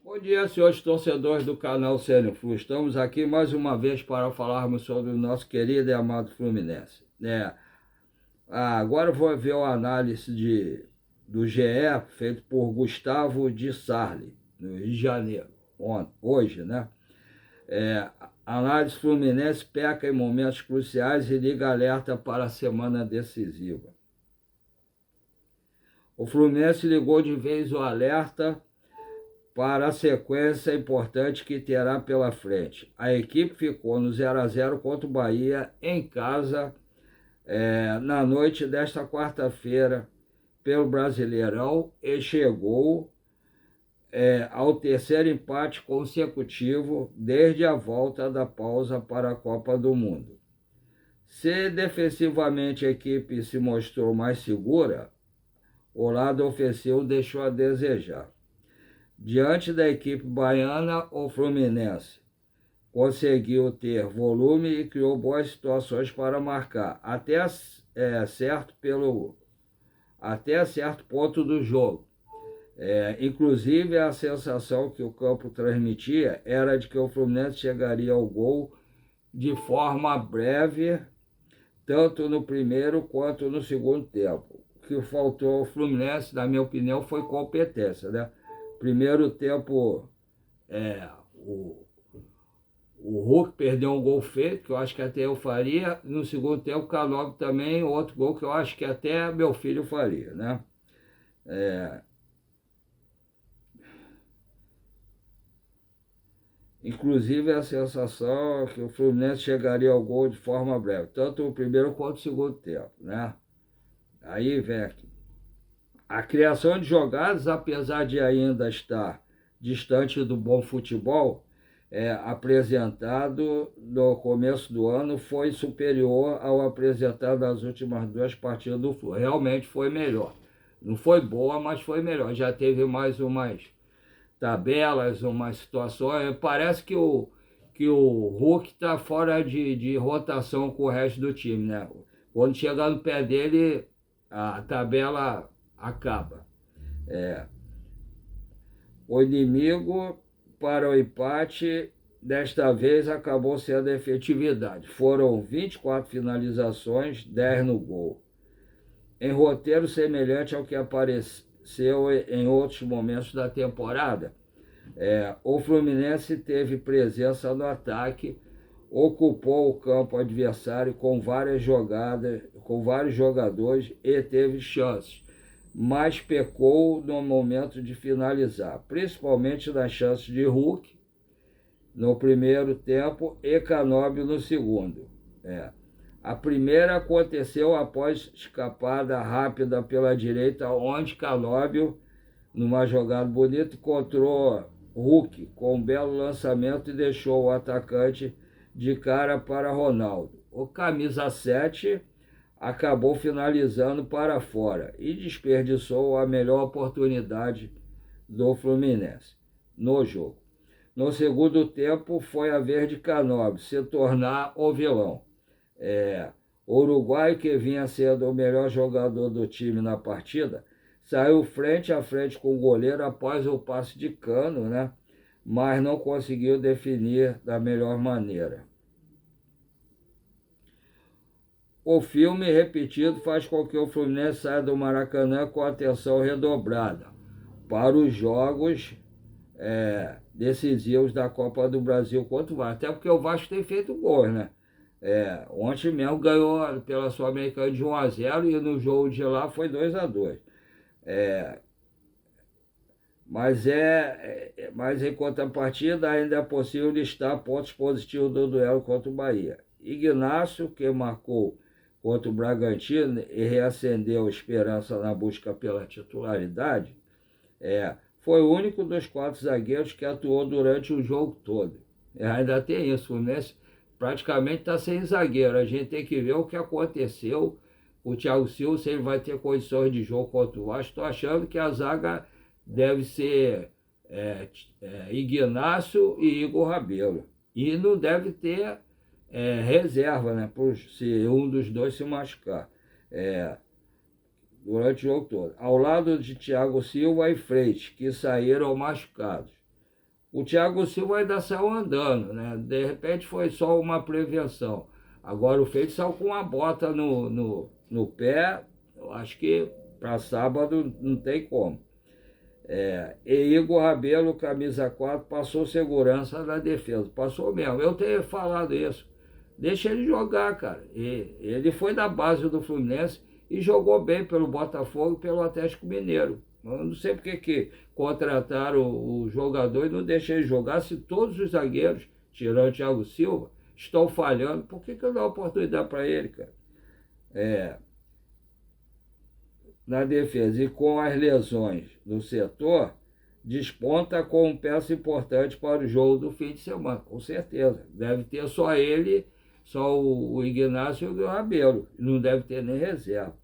Bom dia, senhores torcedores do canal CN Flu. Estamos aqui mais uma vez para falarmos sobre o nosso querido e amado Fluminense. Agora eu vou ver a análise do GE feito por Gustavo de Sarli, no Rio de Janeiro, hoje, né? Análise Fluminense peca em momentos cruciais e liga alerta para a semana decisiva. O Fluminense ligou de vez o alerta para a sequência importante que terá pela frente. A equipe ficou no 0-0 contra o Bahia em casa na noite desta quarta-feira pelo Brasileirão e chegou ao terceiro empate consecutivo desde a volta da pausa para a Copa do Mundo. Se defensivamente a equipe se mostrou mais segura, o lado ofensivo deixou a desejar. Diante da equipe baiana, o Fluminense conseguiu ter volume e criou boas situações para marcar, até certo ponto do jogo. Inclusive, a sensação que o campo transmitia era de que o Fluminense chegaria ao gol de forma breve, tanto no primeiro quanto no segundo tempo. O que faltou ao Fluminense, na minha opinião, foi competência, né? Primeiro tempo, o Hulk perdeu um gol feito, que eu acho que até eu faria. No segundo tempo, o Canóbio também, outro gol que eu acho que até meu filho faria, né? Inclusive, a sensação é que o Fluminense chegaria ao gol de forma breve, tanto o primeiro quanto o segundo tempo, né? Aí vem aqui. A criação de jogadas, apesar de ainda estar distante do bom futebol, apresentado no começo do ano, foi superior ao apresentado nas últimas duas partidas do Flu. Realmente foi melhor. Não foi boa, mas foi melhor. Já teve mais umas tabelas, umas situações. Parece que o Hulk está fora de rotação com o resto do time, né? Quando chegar no pé dele, a tabela acaba. O inimigo para o empate, desta vez, acabou sendo a efetividade. Foram 24 finalizações, 10 no gol. Em roteiro semelhante ao que apareceu em outros momentos da temporada, o Fluminense teve presença no ataque, ocupou o campo adversário com várias jogadas, com vários jogadores e teve chances, mas pecou no momento de finalizar, principalmente nas chances de Hulk no primeiro tempo e Canóbio no segundo. A primeira aconteceu após escapada rápida pela direita, onde Canóbio, numa jogada bonita, encontrou Hulk com um belo lançamento e deixou o atacante de cara para Ronaldo. O camisa 7 acabou finalizando para fora e desperdiçou a melhor oportunidade do Fluminense no jogo. No segundo tempo, foi a vez de Canóbio se tornar o vilão. O Uruguai, que vinha sendo o melhor jogador do time na partida, saiu frente a frente com o goleiro após o passe de Cano, né? Mas não conseguiu definir da melhor maneira. O filme repetido faz com que o Fluminense saia do Maracanã com atenção redobrada para os jogos decisivos da Copa do Brasil contra o Vasco. Até porque o Vasco tem feito gols, né? Ontem mesmo ganhou pela Sul-Americana de 1-0 e no jogo de lá foi 2-2. Mas em contrapartida ainda é possível listar pontos positivos do duelo contra o Bahia. Ignacio, que marcou contra o Bragantino e reacendeu a esperança na busca pela titularidade, foi o único dos 4 zagueiros que atuou durante o jogo todo. Ainda tem isso, o Fluminense praticamente está sem zagueiro. A gente tem que ver o que aconteceu com o Thiago Silva, se ele vai ter condições de jogo contra o Vasco. Estou achando que a zaga deve ser Ignacio e Igor Rabelo. E não deve ter reserva, né? Se um dos dois se machucar durante o jogo todo. Ao lado de Thiago Silva e Freitas, que saíram machucados. O Thiago Silva ainda saiu andando, né? De repente foi só uma prevenção. Agora o Feito saiu com uma bota no pé, eu acho que para sábado não tem como. E Igor Rabelo, camisa 4, passou segurança na defesa. Passou mesmo. Eu tenho falado isso. Deixa ele jogar, cara. E ele foi da base do Fluminense e jogou bem pelo Botafogo e pelo Atlético Mineiro. Eu não sei porque que contrataram o jogador e não deixam ele jogar. Se todos os zagueiros, tirando o Thiago Silva, estão falhando, por que eu dou oportunidade para ele, cara? Na defesa e com as lesões no setor, desponta como peça importante para o jogo do fim de semana, com certeza. Deve ter só ele, só o Ignacio e o Rabelo, não deve ter nem reserva.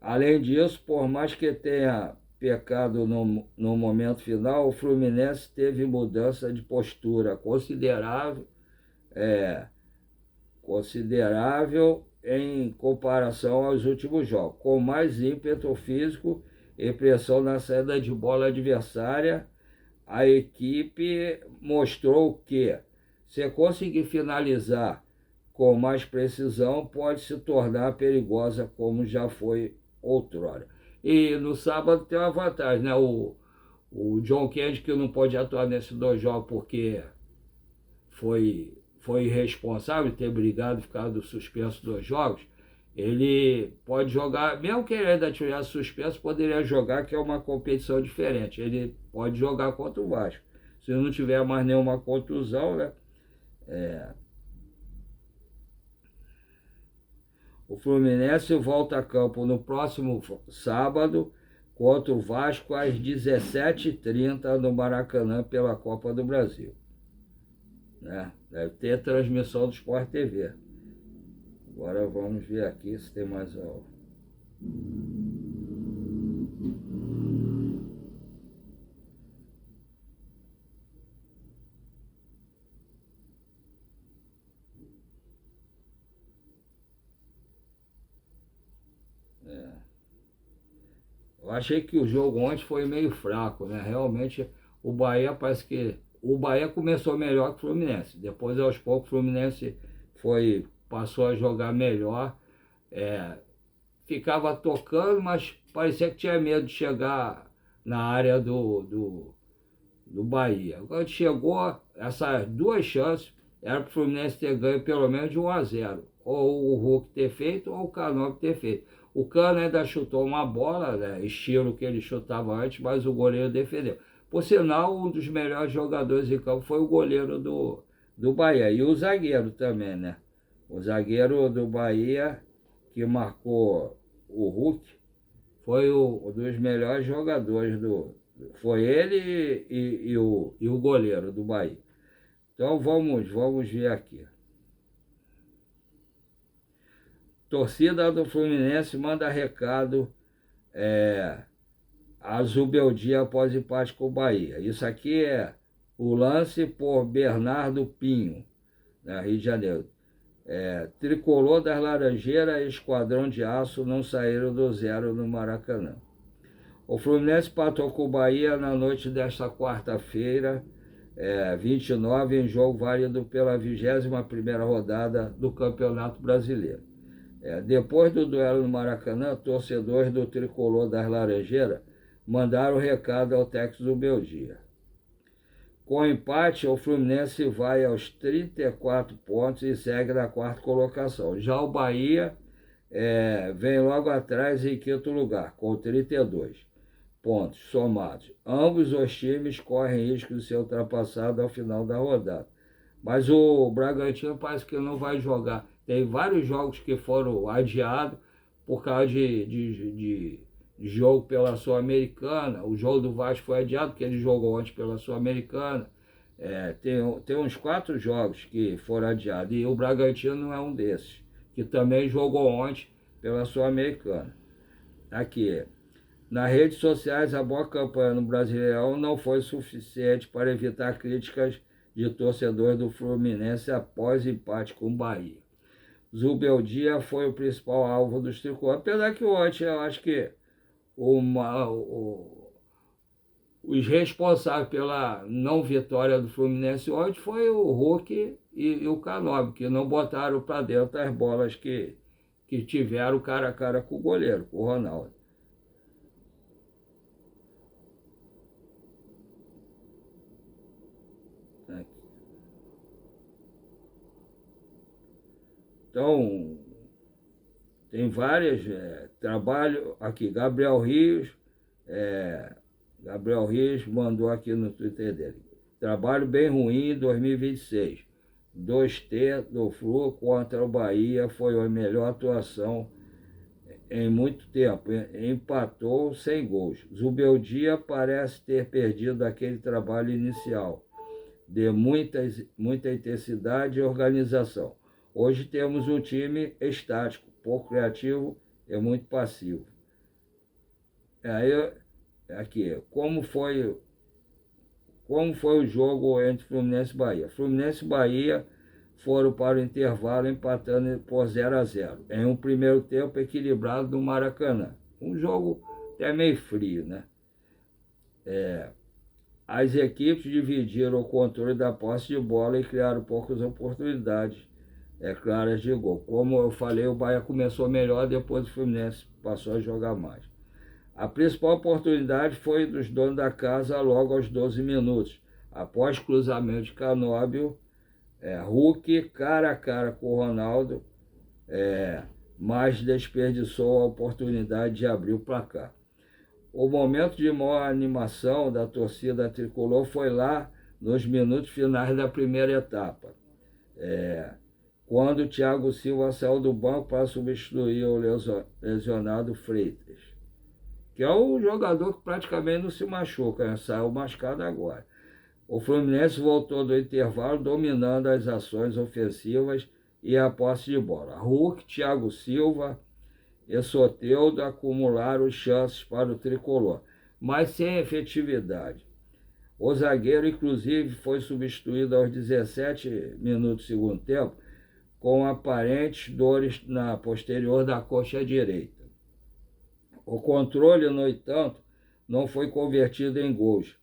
Além disso, por mais que tenha pecado no momento final, o Fluminense teve mudança de postura considerável em comparação aos últimos jogos, com mais ímpeto físico e pressão na saída de bola adversária. A equipe mostrou que, se conseguir finalizar com mais precisão, pode se tornar perigosa, como já foi outrora. E no sábado tem uma vantagem, né? O John Kennedy, que não pode atuar nesses dois jogos porque foi irresponsável ter brigado e ficado suspenso 2 jogos, ele pode jogar, mesmo que ele ainda tivesse suspenso, poderia jogar, que é uma competição diferente. Ele pode jogar contra o Vasco. Se não tiver mais nenhuma contusão, né? O Fluminense volta a campo no próximo sábado contra o Vasco às 17h30 no Maracanã pela Copa do Brasil. Né? Deve ter transmissão do Sport TV. Agora vamos ver aqui se tem mais algo. Eu achei que o jogo ontem foi meio fraco, né? Realmente o Bahia parece que... O Bahia começou melhor que o Fluminense. Depois, aos poucos, o Fluminense passou a jogar melhor. Ficava tocando, mas parecia que tinha medo de chegar na área do Bahia. Quando chegou, essas 2 chances, era para o Fluminense ter ganho pelo menos de 1-0. Ou o Hulk ter feito, ou o Cano ter feito. O Cano ainda chutou uma bola, né, estilo que ele chutava antes, mas o goleiro defendeu. Por sinal, um dos melhores jogadores em campo foi o goleiro do Bahia. E o zagueiro também, né? O zagueiro do Bahia, que marcou o Hulk, foi um dos melhores jogadores foi ele e o goleiro do Bahia. Então vamos ver aqui. Torcida do Fluminense manda recado a Zubeldia após empate com o Bahia. Isso aqui é o lance por Bernardo Pinho, na Rio de Janeiro. Tricolor das Laranjeiras e Esquadrão de Aço não saíram do 0 no Maracanã. O Fluminense empatou com o Bahia na noite desta quarta-feira, 29, em jogo válido pela 21ª rodada do Campeonato Brasileiro. Depois do duelo no Maracanã, torcedores do Tricolor das Laranjeiras mandaram recado ao técnico do Beldia. Com o empate, o Fluminense vai aos 34 pontos e segue na 4ª colocação. Já o Bahia vem logo atrás em 5º lugar, com 32 pontos somados. Ambos os times correm risco de ser ultrapassados ao final da rodada. Mas o Bragantino parece que não vai jogar. Tem vários jogos que foram adiados por causa de jogo pela Sul-Americana. O jogo do Vasco foi adiado, porque ele jogou ontem pela Sul-Americana. Tem uns 4 jogos que foram adiados. E o Bragantino não é um desses, que também jogou ontem pela Sul-Americana. Aqui. Nas redes sociais, a boa campanha no Brasileirão não foi suficiente para evitar críticas de torcedores do Fluminense após empate com o Bahia. Zubeldia foi o principal alvo dos tricolores, apesar que ontem eu acho que Os responsáveis pela não vitória do Fluminense hoje foi o Hulk e o Canóbio, que não botaram para dentro as bolas que tiveram cara a cara com o goleiro, com o Ronaldo. Então, tem várias, trabalho aqui, Gabriel Rios mandou aqui no Twitter dele. Trabalho bem ruim em 2026. 2T do Flu contra o Bahia foi a melhor atuação em muito tempo. Empatou sem gols. Zubeldia parece ter perdido aquele trabalho inicial de muita intensidade e organização. Hoje temos um time estático, pouco criativo e muito passivo. Aí, aqui, como foi o jogo entre Fluminense e Bahia? Fluminense e Bahia foram para o intervalo empatando por 0-0, em um primeiro tempo equilibrado no Maracanã. Um jogo até meio frio, né? As equipes dividiram o controle da posse de bola e criaram poucas oportunidades claras de gol. Como eu falei, o Bahia começou melhor, depois o Fluminense passou a jogar mais. A principal oportunidade foi dos donos da casa logo aos 12 minutos. Após cruzamento de Canóbio, Hulk cara a cara com o Ronaldo, mas desperdiçou a oportunidade de abrir o placar. O momento de maior animação da torcida tricolor foi lá nos minutos finais da primeira etapa, quando o Thiago Silva saiu do banco para substituir o lesionado Freitas, que é o jogador que praticamente não se machuca, né? Saiu machucado agora. O Fluminense voltou do intervalo dominando as ações ofensivas e a posse de bola. Hulk, Thiago Silva e Soteldo acumularam chances para o tricolor, mas sem efetividade. O zagueiro, inclusive, foi substituído aos 17 minutos do segundo tempo com aparentes dores na posterior da coxa direita. O controle, no entanto, não foi convertido em gols,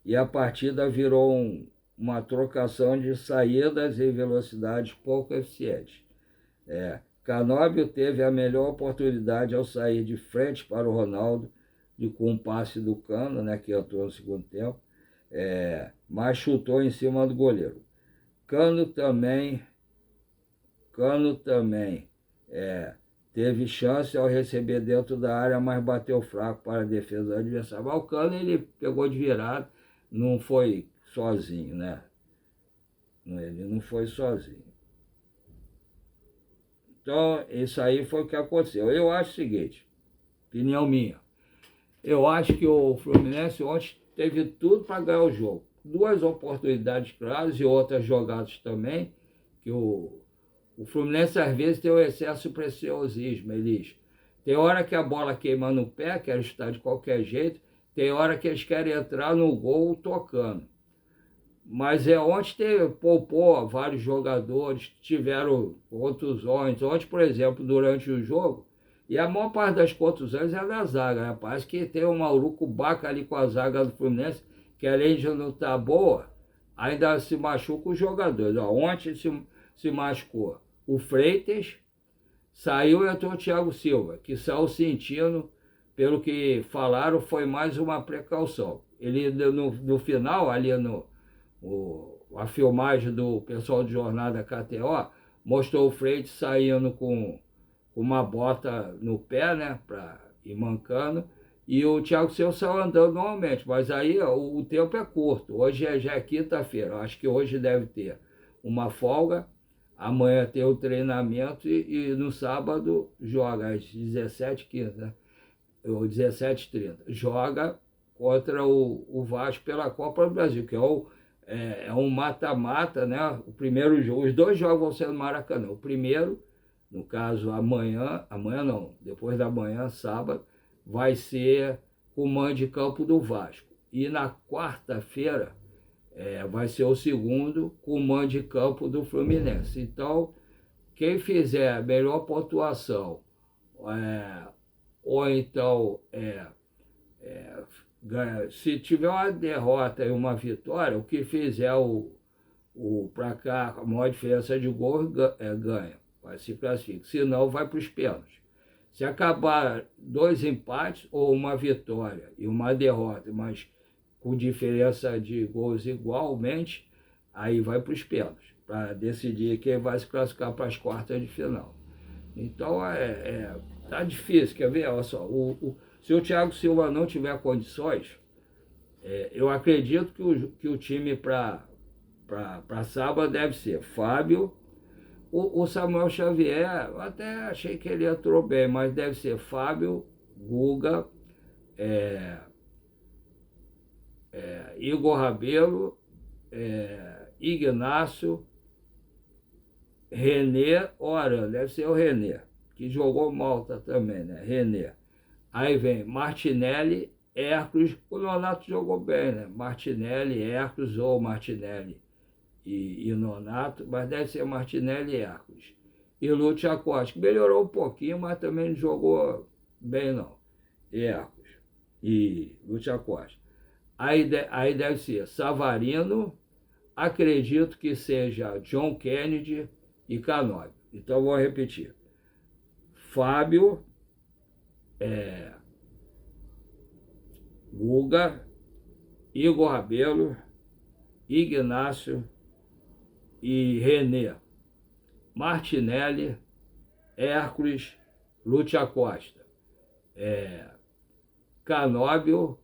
e a partida virou uma trocação de saídas e velocidades pouco eficientes. Canóbio teve a melhor oportunidade ao sair de frente para o Ronaldo, com um passe do Cano, né, que entrou no segundo tempo, mas chutou em cima do goleiro. Cano também teve chance ao receber dentro da área, mas bateu fraco para a defesa do adversário. Mas o Cano ele pegou de virada, não foi sozinho, né? Ele não foi sozinho. Então, isso aí foi o que aconteceu. Eu acho o seguinte, opinião minha, eu acho que o Fluminense ontem teve tudo para ganhar o jogo. Duas oportunidades claras e outras jogadas também, que o Fluminense às vezes tem o excesso de preciosismo, Elis. Tem hora que a bola queima no pé, quer estar de qualquer jeito, tem hora que eles querem entrar no gol tocando. Mas ontem poupou vários jogadores que tiveram contusões. Ontem, por exemplo, durante o jogo, e a maior parte das contusões é da zaga, né? Parece que tem um maluco baca ali com a zaga do Fluminense, que além de não estar boa, ainda se machuca os jogadores. Ontem se machucou o Freitas, saiu e entrou o Thiago Silva, que saiu sentindo, pelo que falaram, foi mais uma precaução. Ele, no final, ali a filmagem do pessoal de jornada KTO, mostrou o Freitas saindo com uma bota no pé, né, para ir mancando, e o Thiago Silva saiu andando normalmente, mas aí o tempo é curto. Hoje já é quinta-feira, acho que hoje deve ter uma folga. Amanhã tem o treinamento e no sábado joga às 17h15, né? Ou 17h30. Joga contra o Vasco pela Copa do Brasil, que é um mata-mata, né? O primeiro jogo, os dois jogos vão ser no Maracanã. O primeiro, no caso amanhã não, depois da manhã, sábado, vai ser com o mando de campo do Vasco. E na quarta-feira, vai ser o segundo com o mando de campo do Fluminense. Então, quem fizer a melhor pontuação, ou então ganha. Se tiver uma derrota e uma vitória, o que fizer o placar, a maior diferença de gol, ganha, vai se classificar. Se não, vai para os pênaltis. Se acabar 2 empates ou uma vitória e uma derrota, mas com diferença de gols igualmente, aí vai para os pênaltis, para decidir quem vai se classificar para as quartas de final. Então, tá difícil, quer ver? Olha só, se o Thiago Silva não tiver condições, eu acredito que o time para sábado deve ser Fábio, o Samuel Xavier, eu até achei que ele entrou bem, mas deve ser Fábio, Guga, Igor Rabelo, Ignácio, René Oran, deve ser o René, que jogou Malta também, né? René. Aí vem Martinelli, Hércules, o Nonato jogou bem, né? Martinelli, Hércules ou Martinelli e Nonato, mas deve ser Martinelli e Hércules. E Lúcio Acosta, que melhorou um pouquinho, mas também não jogou bem não. Hércules e Lúcio Acosta. Aí deve ser Savarino, acredito que seja John Kennedy e Canóbio. Então vou repetir. Fábio, Guga, Igor Rabelo, Ignácio e René, Martinelli, Hércules, Lúcio Acosta, Canóbio,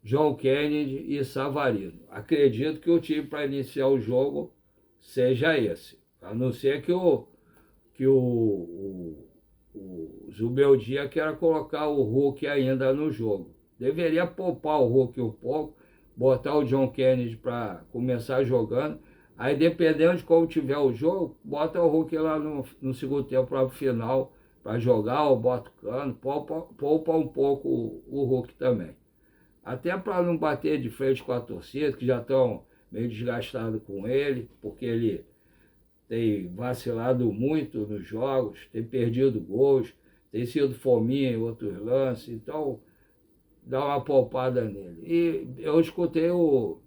John Kennedy e Savarino. Acredito que o time para iniciar o jogo seja esse. A não ser que o Zubeldia queira colocar o Hulk ainda no jogo. Deveria poupar o Hulk um pouco, botar o John Kennedy para começar jogando. Aí, dependendo de como tiver o jogo, bota o Hulk lá no segundo tempo para o final para jogar, ou bota o Cano, poupa um pouco o Hulk também. Até para não bater de frente com a torcida, que já estão meio desgastados com ele, porque ele tem vacilado muito nos jogos, tem perdido gols, tem sido fominha em outros lances, então dá uma poupada nele. E eu escutei o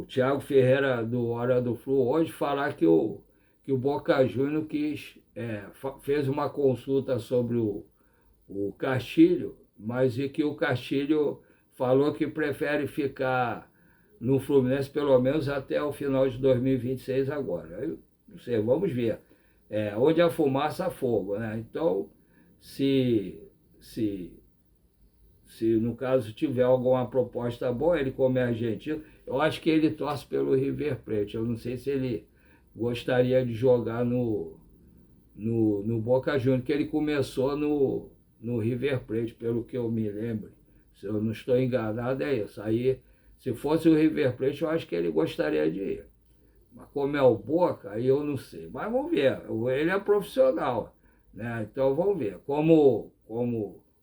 Thiago Ferreira do Hora do Flu hoje falar que o Boca Juniors fez uma consulta sobre o Castilho, mas e que o Castilho falou que prefere ficar no Fluminense pelo menos até o final de 2026 agora. Eu não sei, vamos ver. Onde a fumaça, há fogo, né? Então, se no caso tiver alguma proposta boa, ele como é argentino, eu acho que ele torce pelo River Plate. Eu não sei se ele gostaria de jogar no Boca Juniors, que ele começou no River Plate, pelo que eu me lembro. Se eu não estou enganado, é isso. Aí, se fosse o River Plate, eu acho que ele gostaria de ir. Mas como é o Boca, aí eu não sei. Mas vamos ver. Ele é profissional, né? Então vamos ver. Como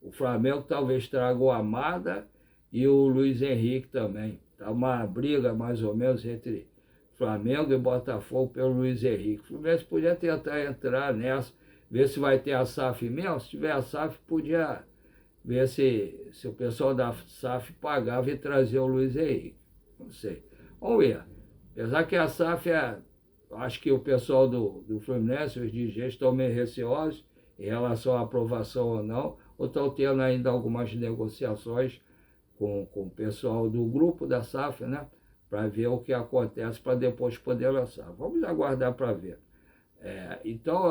o Flamengo talvez traga o Amada e o Luiz Henrique também. Está uma briga mais ou menos entre Flamengo e Botafogo pelo Luiz Henrique. O Fluminense podia tentar entrar nessa, ver se vai ter a SAF mesmo. Se tiver a SAF, podia ver se o pessoal da SAF pagava e trazia o Luiz Henrique. Não sei. Vamos ver. Apesar que a SAF acho que o pessoal do Fluminense, os dirigentes, estão meio receosos em relação à aprovação ou não, ou estão tendo ainda algumas negociações com o pessoal do grupo da SAF, né? Para ver o que acontece, para depois poder lançar. Vamos aguardar para ver. Então,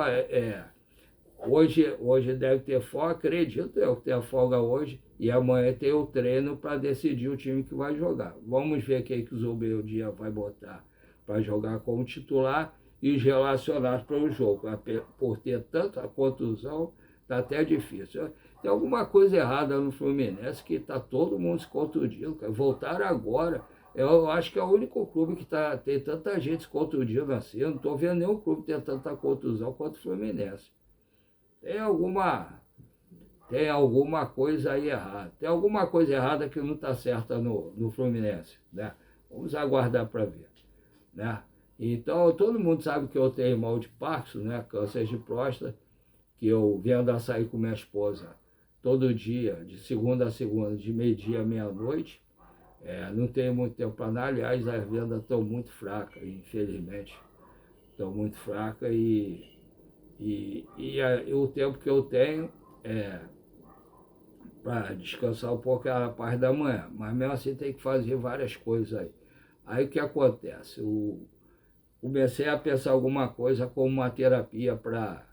hoje deve ter folga, acredito eu que tem a folga hoje, e amanhã tem o treino para decidir o time que vai jogar. Vamos ver quem que o Zubeldia vai botar para jogar como titular e os relacionados para o jogo. Por ter tanta contusão, está até difícil. Tem alguma coisa errada no Fluminense, que está todo mundo se contundindo. Voltaram agora. Eu acho que é o único clube que tem tanta gente se contundindo assim. Eu não estou vendo nenhum clube ter tanta contusão quanto o Fluminense. Tem alguma coisa aí errada. Tem alguma coisa errada que não está certa no Fluminense, né? Vamos aguardar para ver, né? Então, todo mundo sabe que eu tenho mal de Parkinson, né? Câncer de próstata, que eu vendo a sair com minha esposa todo dia, de segunda a segunda, de meio-dia à meia-noite. Não tenho muito tempo para nada, aliás, as vendas estão muito fracas, infelizmente. Estão muito fracas e o tempo que eu tenho é para descansar um pouco é a parte da manhã. Mas mesmo assim tem que fazer várias coisas aí. Aí o que acontece? Comecei a pensar alguma coisa como uma terapia para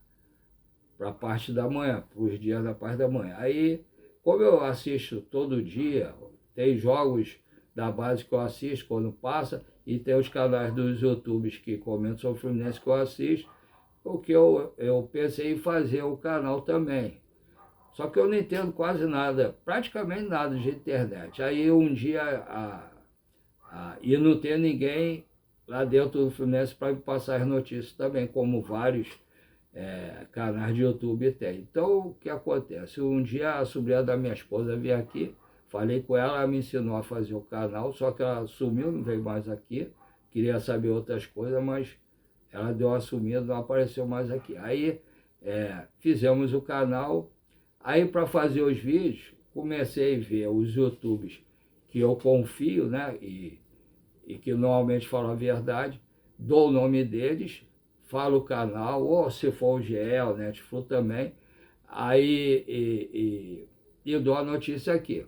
a parte da manhã, para os dias da parte da manhã. Aí, como eu assisto todo dia, tem jogos da base que eu assisto quando passa, e tem os canais dos YouTubers que comentam sobre o Fluminense que eu assisto, o que eu pensei em fazer o canal também. Só que eu não entendo quase nada, praticamente nada de internet. Aí um dia, e não tem ninguém lá dentro do Fluminense para me passar as notícias também, como vários canais de YouTube tem. Então, o que acontece? Um dia a sobrinha da minha esposa veio aqui, falei com ela, ela me ensinou a fazer o canal, só que ela sumiu, não veio mais aqui, queria saber outras coisas, mas ela deu uma sumida, não apareceu mais aqui. Aí fizemos o canal, aí para fazer os vídeos, comecei a ver os YouTubers que eu confio, né, e que normalmente falam a verdade, dou o nome deles, falo o canal, ou se for o GE, o Netflu também, aí e dou a notícia aqui.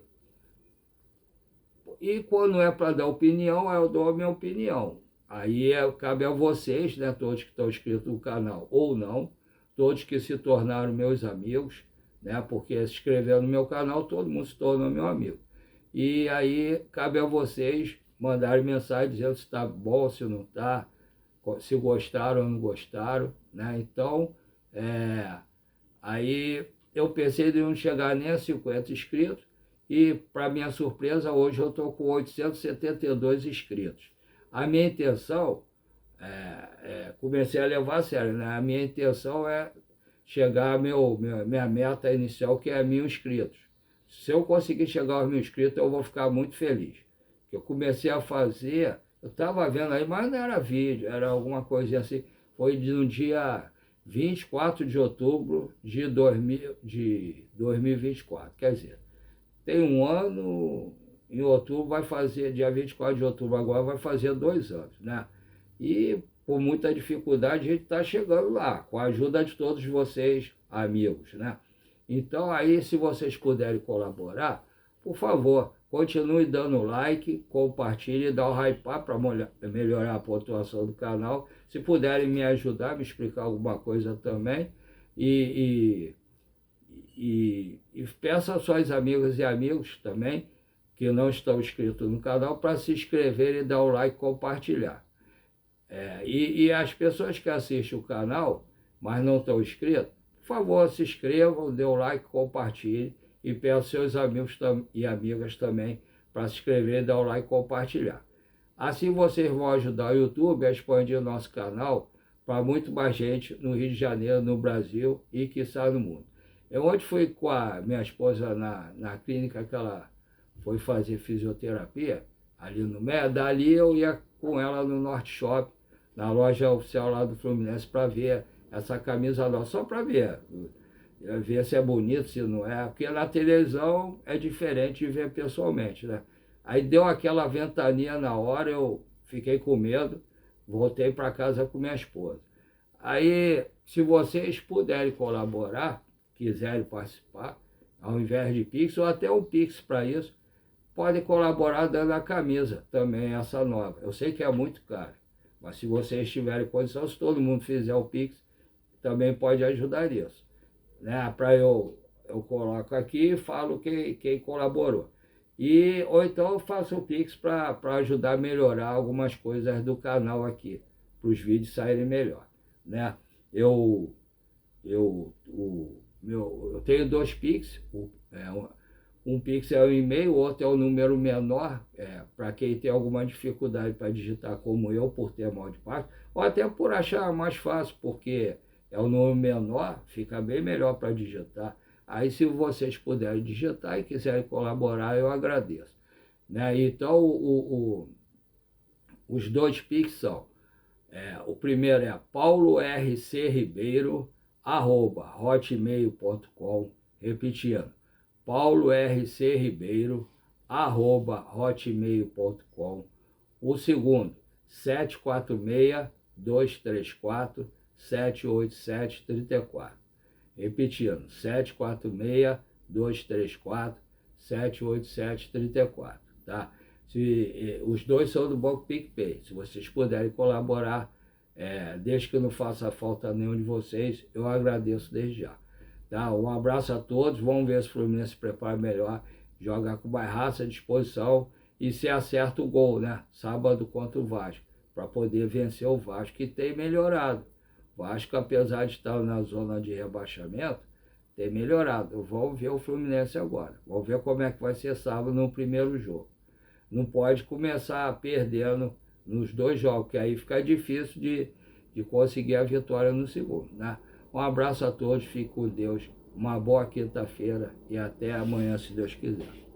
E quando é para dar opinião, eu dou a minha opinião. Aí cabe a vocês, né, todos que estão inscritos no canal ou não, todos que se tornaram meus amigos, né, porque se inscreveram no meu canal, todo mundo se tornou meu amigo. E aí cabe a vocês mandarem mensagem dizendo se está bom, se não está, se gostaram ou não gostaram, né? Então, aí eu pensei de não chegar nem a 50 inscritos e, para minha surpresa, hoje eu estou com 872 inscritos. A minha intenção, comecei a levar a sério, né? A minha intenção é chegar à minha meta inicial, que é 1.000 inscritos. Se eu conseguir chegar aos 1.000 inscritos, eu vou ficar muito feliz. Que eu comecei a fazer, eu estava vendo aí, mas não era vídeo, era alguma coisinha assim. Foi no dia 24 de outubro de 2024. Quer dizer, tem um ano, em outubro vai fazer, dia 24 de outubro agora vai fazer 2 anos, né? E por muita dificuldade a gente está chegando lá, com a ajuda de todos vocês, amigos, né? Então aí, se vocês puderem colaborar, por favor, continue dando like, compartilhe, dá o hype para melhorar a pontuação do canal. Se puderem me ajudar, me explicar alguma coisa também. E peço aos seus amigos e amigos também, que não estão inscritos no canal, para se inscreverem e dar o like e compartilhar. E as pessoas que assistem o canal, mas não estão inscritos, por favor, se inscrevam, dê o like, compartilhe, e peço aos seus amigos e amigas também para se inscrever, dar o like e compartilhar. Assim vocês vão ajudar o YouTube a expandir o nosso canal para muito mais gente no Rio de Janeiro, no Brasil e quiçá no mundo. Eu ontem fui com a minha esposa na clínica que ela foi fazer fisioterapia, ali no MED, dali eu ia com ela no Norte Shop, na loja oficial lá do Fluminense, para ver essa camisa nova, só para ver se é bonito, se não é, porque na televisão é diferente de ver pessoalmente, né? Aí deu aquela ventania na hora, eu fiquei com medo, voltei para casa com minha esposa. Aí, se vocês puderem colaborar, quiserem participar, ao invés de Pix, ou até um Pix para isso, podem colaborar dando a camisa também, essa nova. Eu sei que é muito caro, mas se vocês tiverem condição, se todo mundo fizer o Pix, também pode ajudar nisso, né? Para eu coloco aqui e falo quem colaborou. Ou então eu faço o Pix para ajudar a melhorar algumas coisas do canal aqui, para os vídeos saírem melhor, né? Eu tenho 2 Pix, um Pix é o e-mail, o outro é o número menor, para quem tem alguma dificuldade para digitar como eu, por ter mal de passo, ou até por achar mais fácil, porque é o número menor, fica bem melhor para digitar. Aí, se vocês puderem digitar e quiserem colaborar, eu agradeço, né? Então, os 2 Pix são, o primeiro é paulorcribeiro@hotmail.com, repetindo, paulorcribeiro@hotmail.com. O segundo, 746-234-78734. Repetindo, 746-234-78734, tá? Os dois são do Banco PicPay. Se vocês puderem colaborar, desde que não faça falta nenhum de vocês, eu agradeço desde já. Tá? Um abraço a todos, vamos ver se o Fluminense se prepara melhor, jogar com mais raça, disposição e se acerta o gol, né? Sábado contra o Vasco, para poder vencer o Vasco, que tem melhorado. O Vasco, apesar de estar na zona de rebaixamento, tem melhorado. Vamos ver o Fluminense agora. Vamos ver como é que vai ser sábado no primeiro jogo. Não pode começar perdendo nos dois jogos, que aí fica difícil de conseguir a vitória no segundo, né? Um abraço a todos, fique com Deus, uma boa quinta-feira e até amanhã, se Deus quiser.